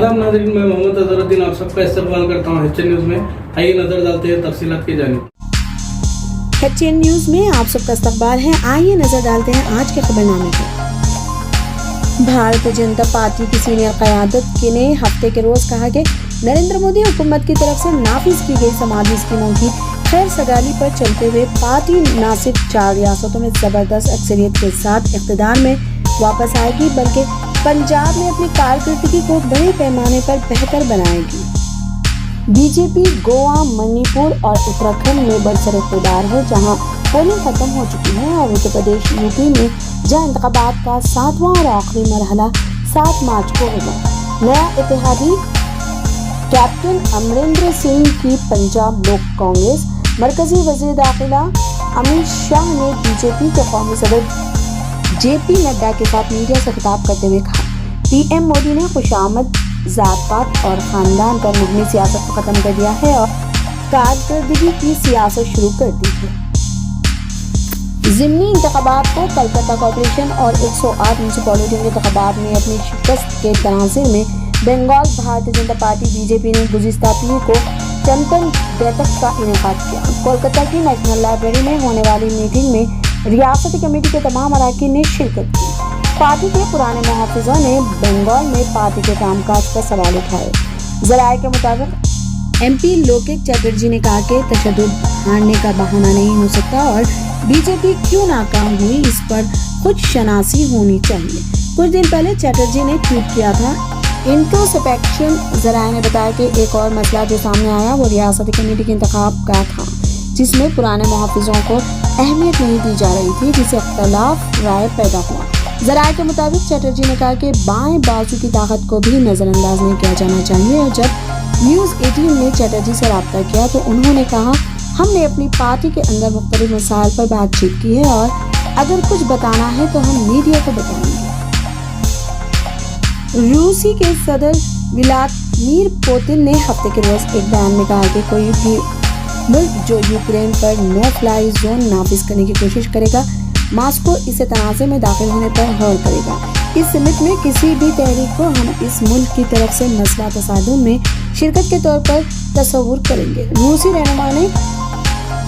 आदाब नाज़रीन, मैं मोहम्मद अजहरुद्दीन आप सबका इस्तकबाल करता हूँ HN न्यूज़ में। आइए नजर डालते हैं तफसीलात की जानिब। HN न्यूज़ में आप सबका इस्तकबाल है। आइए नजर डालते हैं आज के खबरनामे पर। भारतीय जनता पार्टी की सीनियर क़यादत ने हफ्ते के रोज कहा कि नरेंद्र मोदी हुकूमत की तरफ से नाफिज की गई समाजी स्कीमों की खैर सगाली पर चलते हुए पार्टी न सिर्फ 4 रियासतों में जबरदस्त अक्सरियत के साथ इक़्तिदार में वापस आएगी, बल्कि पंजाब में अपनी कारकर्दगी को बड़े पैमाने पर बेहतर बनाएगी। बीजेपी गोवा, मणिपुर और उत्तराखंड में बरसर इक़्तिदार है, जहां पोलिंग खत्म हो चुकी है, और उत्तर प्रदेश यूपी में जहां इंतखाबात का 7वां और आखिरी मरहला 7 मार्च को होगा। नया इत्तेहादी कैप्टन अमरिंदर सिंह की पंजाब लोक कांग्रेस, मरकजी वज़ीर दाखिला अमित शाह ने बीजेपी के कौमी सदर JP नड्डा के साथ मीडिया से खिताब करते हुए कहा, PM मोदी ने खुशामद जात-पात और खानदान पर मबनी सियासत को खत्म कर दिया है और कारकर्दगी की सियासत शुरू कर दी है। ज़िमनी इंतखाबात को कलकत्ता कॉर्पोरेशन और 108 म्यूनसिपैलिटी के इंतखाबात में अपनी शिकस्त के तनाज़ुर में बंगाल भारतीय जनता पार्टी BJP ने गुज़िश्ता पीर को चंपन बैठक का इनेकाद किया। कोलकाता की नेशनल लाइब्रेरी में होने वाली मीटिंग में रियासती कमेटी के तमाम अरकान ने शिरकत की। पार्टी के पुराने मुहाफ़िज़ों ने बंगाल में पार्टी के कामकाज पर सवाल उठाए। ज़राए के मुताबिक MP लोकेश चटर्जी ने कहा कि तशद्दुद हारने का बहाना नहीं हो सकता और BJP क्यों नाकाम हुई इस पर खुद शनासी होनी चाहिए। कुछ दिन पहले चटर्जी ने ट्वीट किया था। इंट्रोस्पेक्शन ज़राए ने बताया कि एक और मसला जो सामने आया वो रियासती कमेटी के इंतखाब का था, जिसमें पुराने मुहाफ़िज़ों को अहमियत नहीं दी जा रही थी, जिससे अख्तलाफ राय पैदा हुआ। ज़राए के मुताबिक चटर्जी ने कहा कि बाएं बाजू की ताकत को भी नज़रअंदाज नहीं किया जाना चाहिए, और जब न्यूज़ 18 ने चटर्जी से रब्ता किया तो उन्होंने कहा, हमने अपनी पार्टी के अंदर मुख्तलिफ मसाइल पर बातचीत की है और अगर कुछ बताना है तो हम मीडिया को बताएंगे। रूसी के सदर व्लादिमीर पुतिन ने हफ्ते के रोज एक बयान में कहा कि कोई भी मुल्क जो यूक्रेन पर नो फ्लाई जोन नाफिज करने की कोशिश करेगा, मॉस्को इसे तनाज़े में दाखिल होने पर गौर करेगा। इस समिट में किसी भी तहरीक को हम इस मुल्क की तरफ से मसला तसादुम में शिरकत के तौर पर तस्वुर करेंगे। रूसी रहनुमा ने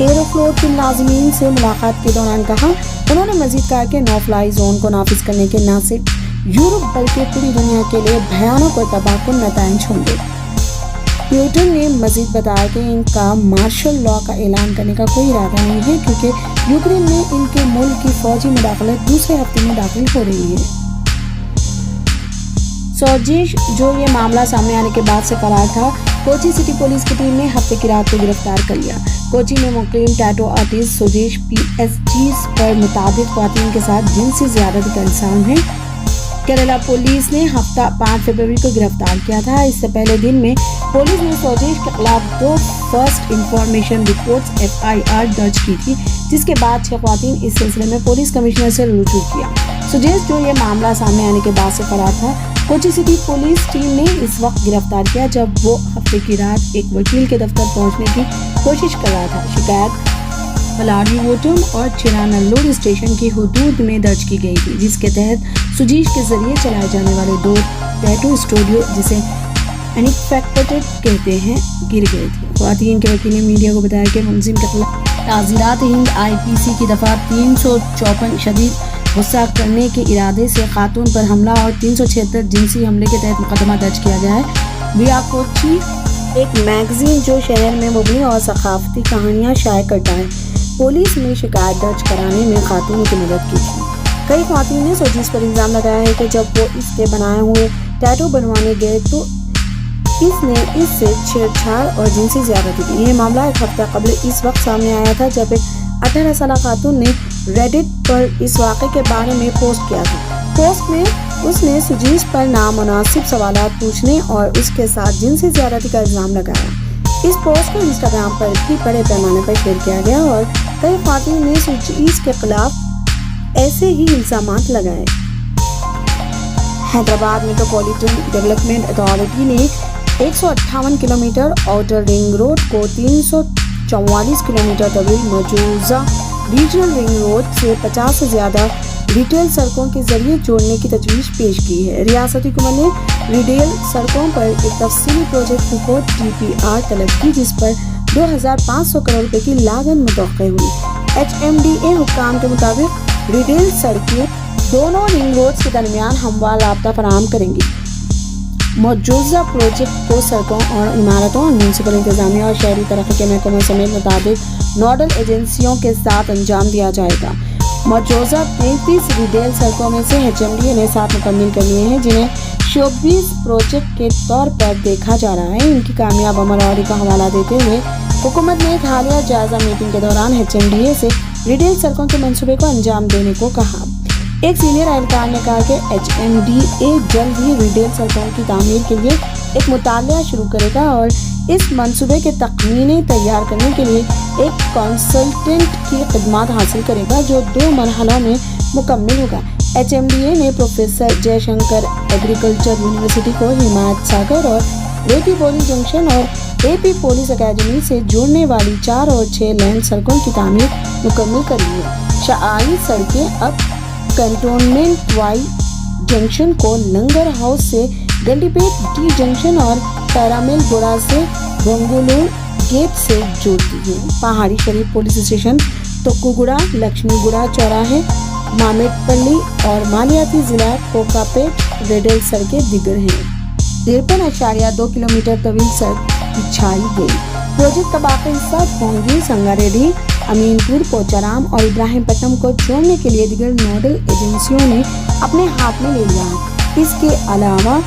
एरोफ्लोट के नाज़मीन से मुलाकात के दौरान कहा। उन्होंने मजीद कहा कि नो फ्लाई जोन को नाफिज करने के न सिर्फ यूरोप बल्कि पूरी दुनिया के लिए भयानक और तबाहकुन नताइज होंगे। पुतिन ने मजीद बताया कि इनका मार्शल लॉ का ऐलान करने का कोई इरादा नहीं है, क्योंकि यूक्रेन में इनके मुल्क की फौजी मुदाखलत दूसरे हफ्ते में दाखिल हो रही है। सोजिश, जो ये मामला सामने आने के बाद से फरार था, कोची सिटी पुलिस की टीम ने हफ्ते की रात को गिरफ्तार कर लिया। कोची में मुकीम टैटू आर्टिस्ट सुदेश PSG पर मुताबिक ख्वातीन के साथ जिनसी ज़्यादती का इल्ज़ाम है। केरला पुलिस ने हफ्ता 5 फरवरी को गिरफ्तार किया था। इससे पहले दिन में पुलिस ने सोजेश के खिलाफ 2 फर्स्ट इंफॉर्मेशन रिपोर्ट्स FIR दर्ज की थी, जिसके बाद 6 ख्वातीन इस सिलसिले में पुलिस कमिश्नर से रुजू किया। सुदेश, जो ये मामला सामने आने के बाद से फरार था, कोची सिटी पुलिस टीम ने इस वक्त गिरफ्तार किया जब वो हफ्ते की रात एक वकील के दफ्तर पहुंचने की कोशिश कर रहा था। शिकायत पलाडीवोटम और चिरानल्लूर स्टेशन की हुदूद में दर्ज की गई थी, जिसके तहत सुजीश के जरिए चलाए जाने वाले 2 टैटू स्टूडियो, जिसे अनइफेक्टेड कहते हैं, गिर गए थे। ख्वातीन के वकील ने मीडिया को बताया कि मुलजिम के खिलाफ ताज़ीरात हिंद IPC की दफ़ा 354 शदीद गुस्सा करने के इरादे से खातून पर हमला और 376 जिनसी हमले के तहत मुकदमा दर्ज किया गया है। विया कोची एक मैगजीन जो शहर में मुबनी और सकाफती कहानियाँ शाये करता है, पुलिस ने शिकायत दर्ज कराने में खातून की मदद की थी। कई ख्वातीन ने सोजिश पर इल्ज़ाम लगाया है कि जब वो इसके बनाए हुए टैटू बनवाने गए तो इसने इससे छेड़छाड़ और जिनसी ज़्यादती की। ये मामला एक हफ्ता कबल इस वक्त सामने आया था, जब एक 18 साल खातून ने रेडिट पर इस वाक़े के बारे में पोस्ट किया था। पोस्ट में उसने सुजीश पर नामुनासिब सवालात पूछने और उसके साथ जिनसी ज़्यादती का इल्ज़ाम लगाया। इस पोस्ट को इंस्टाग्राम पर भी बड़े पैमाने पर शेयर किया गया और कई ख्वातीन ने सुजीश के खिलाफ ऐसे ही इल्ज़ामात लगाए। हैदराबाद मेट्रोपॉलिटन डेवलपमेंट अथॉरिटी ने 158 किलोमीटर आउटर रिंग रोड को 344 किलोमीटर तवील मौजूदा रीजनल रिंग रोड से 50 से ज़्यादा रिटेल सड़कों के जरिए जोड़ने की तजवीज़ पेश की है। रियासती हुकूमत ने रिटेल सड़कों पर एक तफसीली प्रोजेक्ट रिपोर्ट DPR तलब की, जिस पर 2500 करोड़ रुपए की लागत मुतव्वक़्क़ा हुई। HMDA हुक्काम के मुताबिक रिटेल सड़कें दोनों रिंग रोड्स के दरमियान हमवार राब्ता फराहम करेंगी। मौजूदा प्रोजेक्ट को सड़कों और इमारतों, म्यूनसिपल इंतजामिया और शहरी तरक्की के महकमों समेत मुताबिक नोडल एजेंसियों के साथ अंजाम दिया जाएगा। मौजूदा 33 रिटेल सड़कों में से HMDA ने 7 मुकम्मल कर लिए हैं, जिन्हें शोबीज प्रोजेक्ट के तौर पर देखा जा रहा है। इनकी कामयाब अमलवारी का हवाला देते हुए हुकूमत ने एक हालिया जायजा मीटिंग के दौरान HMDA से रिटेल सड़कों के मंसूबे को अंजाम देने को कहा। एक सीनियर एहलकार ने कहा कि HMDA जल्द ही रिटेल सड़कों की तामीर के लिए एक मुतालिया शुरू करेगा और इस मंसूबे के तखमीने तैयार करने के लिए एक कंसल्टेंट की खिदमत हासिल करेगा, जो 2 मरहलों में मुकम्मल होगा। HMDA ने प्रोफेसर जयशंकर एग्रीकल्चर यूनिवर्सिटी को हिमायत सागर और रेती पोलिस जंक्शन और AP पुलिस अकेडमी से जोड़ने वाली 4 और 6 लेन सड़कों की तामीर मुकम्मल कर ली है। शआई सड़कें अब कंटोनमेंट वाई जंक्शन को लंगर हाउस से गंडीपेट D जंक्शन और पैरामिल गुड़ा से बंगुलूर गेट से जोड़ती है। पहाड़ी शरीफ पुलिस स्टेशन, तोक्कुगुड़ा, लक्ष्मीगुड़ा चौराहे, मामेटपल्ली और मालियाती जिला कोकापेट रेडल सड़कें दिगर हैं। 53.2 किलोमीटर तवील सड़क बिछाई गई। प्रोजेक्ट का बाकी हिस्सा भोंगी, संगारेड्डी, अमीनपुर, पोचाराम और इब्राहिमपट्टनम को जोड़ने के लिए दिगर नोडल एजेंसियों ने अपने हाथ में ले लिया है। इसके अलावा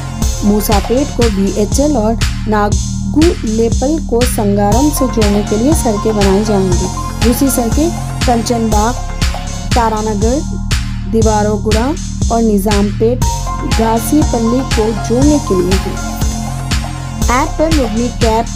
मूसापेट को BHL और नागुलेपल को संगारम से जोड़ने के लिए सड़कें बनाई जाएंगी। दूसरी सड़कें कंचनबाग, तारानगर, दीवारोगुड़ा और निजामपेट गासीपल्ली को जोड़ने के लिए है। ऐप पर मुबनी कैब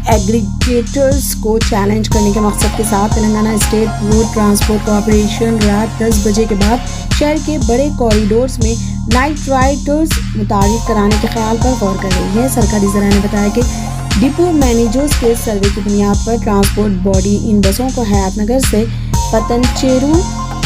एग्रीगेटर्स को चैलेंज करने के मकसद के साथ Telangana state road transport corporation रात 10 बजे के बाद शहर के बड़े कॉरिडोर्स में नाइट राइडर्स मुतारिफ कराने के ख्याल पर गौर कर रही है। सरकारी ज़राए ने बताया कि डिपो मैनेजर्स के सर्वे की बुनियाद पर ट्रांसपोर्ट बॉडी इन बसों को हयातनगर से पतनचेरू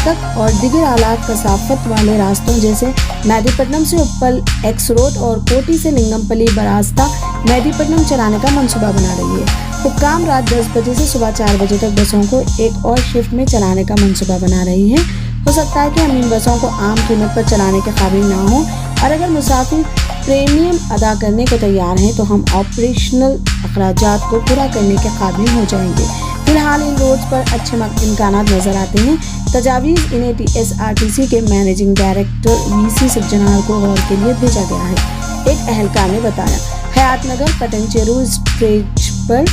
तक और दिगर आलात कसाफत वाले रास्तों जैसे मेहदीपट्टनम से उप्पल एक्स रोड और कोटी से लिंगमपल्ली बरास्ता मेहदीपट्टनम चलाने का मंसूबा बना रही है। हुक्काम रात 10 बजे से सुबह 4 बजे तक बसों को एक और शिफ्ट में चलाने का मंसूबा बना रही है। हो सकता है कि हम इन बसों को आम कीमत पर चलाने के काबिल ना हो और अगर मुसाफिर प्रीमियम अदा करने को तैयार हैं तो हम ऑपरेशनल अखराजात को पूरा करने के काबिल हो जाएंगे। फिलहाल इन रोड्स पर अच्छे इम्कान नजर आते हैं। तजावीज़ इन्हें TSRTC के मैनेजिंग डायरेक्टर VC सज्जनार को गौर के लिए भेजा गया है। एक अहलकार ने बताया, हयातनगर पतनचेरू स्ट्रेच पर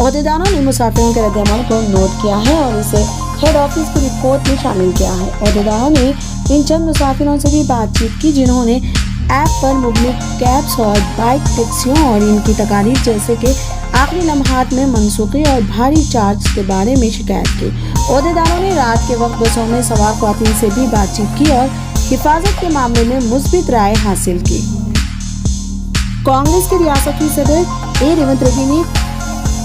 अहदेदारों ने मुसाफिरों के रद्द-ए-अमल को नोट किया है और इसे हेड ऑफिस की रिपोर्ट में शामिल किया है। अहदेदारों ने इन चंद मुसाफिरों से भी बातचीत की जिन्होंने ऐप पर मुबलिक कैब्स और बाइक टैक्सियों और इनकी तकालीफ जैसे कि आखिरी लम्हात में मनसूखी और भारी चार्ज के बारे में शिकायत की। अहदेदारों ने रात के वक्त बसों में सवार ख्वातीन से भी बातचीत की और हिफाजत के मामले में मुस्बित राय हासिल की। कांग्रेस के रियासती सदर A रेवंत रेड्डी ने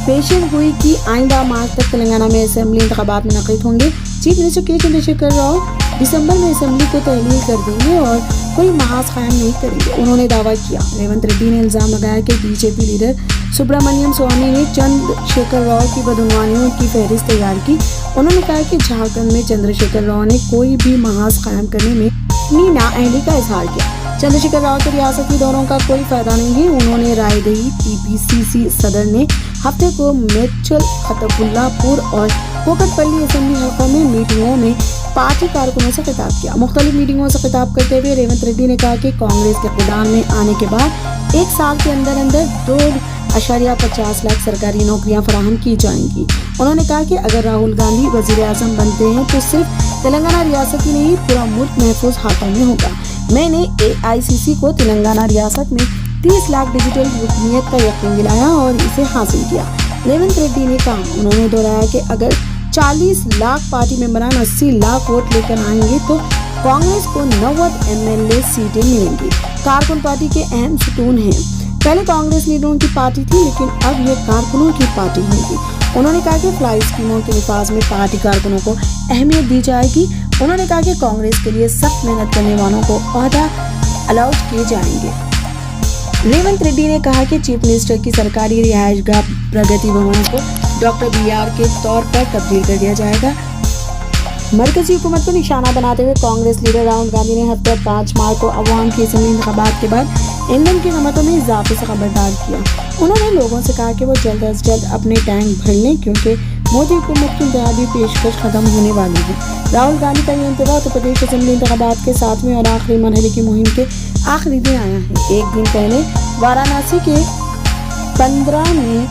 पेशन हुई कि आइंदा मार्च तक तेलंगाना में असेंबली इंतखाबात मुनक्किद होंगे। चीफ मिनिस्टर के चंद्रशेखर राव दिसंबर में असेंबली को तहलील कर देंगे और कोई महाज कायम नहीं करेंगे। उन्होंने दावा किया। रेवंत रेड्डी ने इल्जाम लगाया कि BJP लीडर सुब्रमण्यम स्वामी ने चंद्रशेखर राव की बदगुमानियों की फहरिस्त तैयार की। उन्होंने कहा कि झारखंड में चंद्रशेखर राव ने कोई भी महाज कायम करने में अपनी नाअहली का इजहार किया। चंद्रशेखर राव के रियासती दौरों का कोई फायदा नहीं है। उन्होंने रायदही TPCC सदर ने हफ्ते को मेचल, खतबुल्लापुर और कोकटपल्ली असेंबली हल्कों में मीटिंगों में पार्टी कारकुनों से खिताब किया। मुख्तलिफ मीटिंगों से खिताब करते हुए रेवंत रेड्डी ने कहा कि कांग्रेस के इक़्तिदार में आने के बाद 1 साल के अंदर 2.50 लाख सरकारी नौकरियां फराहम की जाएंगी। उन्होंने कहा कि अगर राहुल गांधी वजीर आज़म बनते हैं तो सिर्फ तेलंगाना रियासत ही नहीं पूरा मुल्क महफूज हाथों में होगा। मैंने AICC को तेलंगाना रियासत में 30 लाख डिजिटल रुकनीत का यकीन दिलाया और इसे हासिल किया। रेवंत रेड्डी ने कहा। उन्होंने दोहराया कि अगर 40 लाख पार्टी मेंबरान 80 लाख वोट लेकर आएंगे तो कांग्रेस को 90 MLA सीटें मिलेंगी। कारकुन पार्टी के अहम सुतून हैं। पहले कांग्रेस लीडरों की पार्टी थी लेकिन अब ये कारकुनों की पार्टी होगी। उन्होंने कहा कि फ्लाई स्कीमों के निफाज में पार्टी कारकुनों को अहमियत दी जाएगी। उन्होंने कहा कि कांग्रेस के लिए सख्त मेहनत करने वालों को ओहदा अलाउट किए जाएंगे। रेवंत रेड्डी ने कहा कि चीफ मिनिस्टर की सरकारी रिहायशगाह प्रगति भवन को डॉक्टर BR के तौर पर तब्दील कर दिया जाएगा। मरकजी हुकूमत को निशाना बनाते हुए कांग्रेस लीडर राहुल गांधी ने हफ्ते 5 मार्च को अवाम की असम्बली इंतखाबात के बाद ईंधन की कीमतों में इजाफे से खबरदार किया। उन्होंने लोगों से कहा कि वो जल्द अज जल्द अपने टैंक भर लें क्योंकि मोदी हुकूमत की इंतखाबी पेशकश खत्म होने वाली है। राहुल गांधी का ये इंतबा उत्तर प्रदेश असम्बली इंतखाबात के 7वें और आखिरी मरहले की मुहिम के आखिरी दिन आया है। एक दिन पहले वाराणसी के 15 में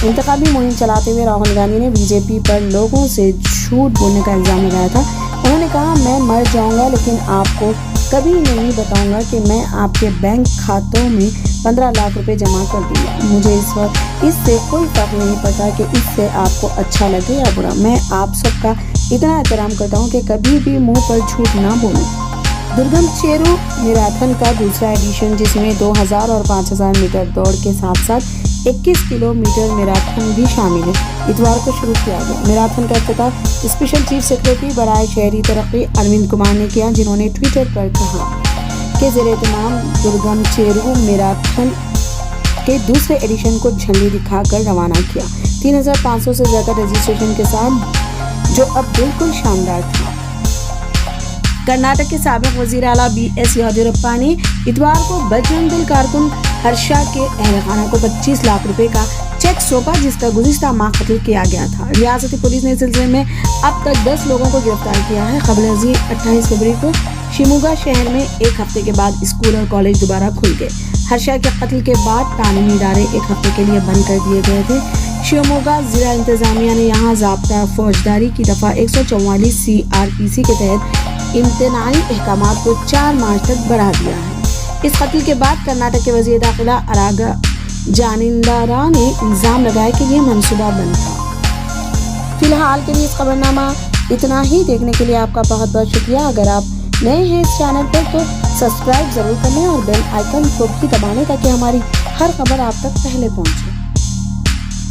इंतखाबी मुहिम चलाते हुए राहुल गांधी ने बीजेपी पर लोगों से झूठ बोलने का इल्जाम लगाया था। उन्होंने कहा, मैं मर जाऊंगा लेकिन आपको कभी नहीं बताऊंगा कि मैं आपके बैंक खातों में 15 लाख रुपए जमा कर दूंगा। मुझे इस वक्त इससे कोई फर्क नहीं पड़ता कि इससे आपको अच्छा लगे या बुरा। मैं आप सबका इतना एहतराम करता हूँ कि कभी भी मुंह पर झूठ ना बोलूं। दुर्गम चेरू मैराथन का दूसरा एडिशन, जिसमें 2000 और 5000 मीटर दौड़ के साथ साथ 21 किलोमीटर मैराथन भी शामिल है, इतवार को शुरू किया गया। मैराथन का इफ्तिताह स्पेशल चीफ सेक्रेटरी बराए शहरी तरक्की अरविंद कुमार ने किया, जिन्होंने ट्विटर पर कहा कि ज़ेर-ए-तमाम दुर्गम चेरू मैराथन के दूसरे एडिशन को झंडी दिखाकर रवाना किया। 3500 से ज़्यादा रजिस्ट्रेशन के साथ, जो अब बिल्कुल शानदार था। कर्नाटक के साबिक वजीर आला BS येदियुरप्पा ने इतवार को बजरंग दल कारकुन हर्षा के अहलखाना को 25 लाख रुपए का चेक सौंपा, जिसका गुज़िश्ता माह कत्ल किया गया था। रियासती पुलिस ने इस सिलसिले में अब तक 10 लोगों को गिरफ्तार किया है। क़ब्ल-ए-अज़ीम 28 फरवरी को शिमोगा शहर में एक हफ्ते के बाद स्कूल और कॉलेज दोबारा खुल गए। हर्षा के कत्ल के बाद तालीमी इदारे एक हफ्ते के लिए बंद कर दिए गए थे। शिमोगा जिला इंतजामिया ने यहाँ ज़ाब्ता फौजदारी की दफ़ा 144 CRPC के तहत इम्तनाई अहकामात को 4 मार्च तक बढ़ा दिया है। इस कत्ल के बाद कर्नाटक के वज़ीर दाखिला अरागा जानिंदारा ने इल्ज़ाम लगाया कि ये मंसूबा बंद था। फिलहाल के लिए इस खबरनामा इतना ही। देखने के लिए आपका बहुत बहुत शुक्रिया। अगर आप नए हैं इस चैनल पर तो सब्सक्राइब ज़रूर कर लें और बेल आइकन को भी दबा लें ताकि हमारी हर खबर आप तक पहले पहुंचे।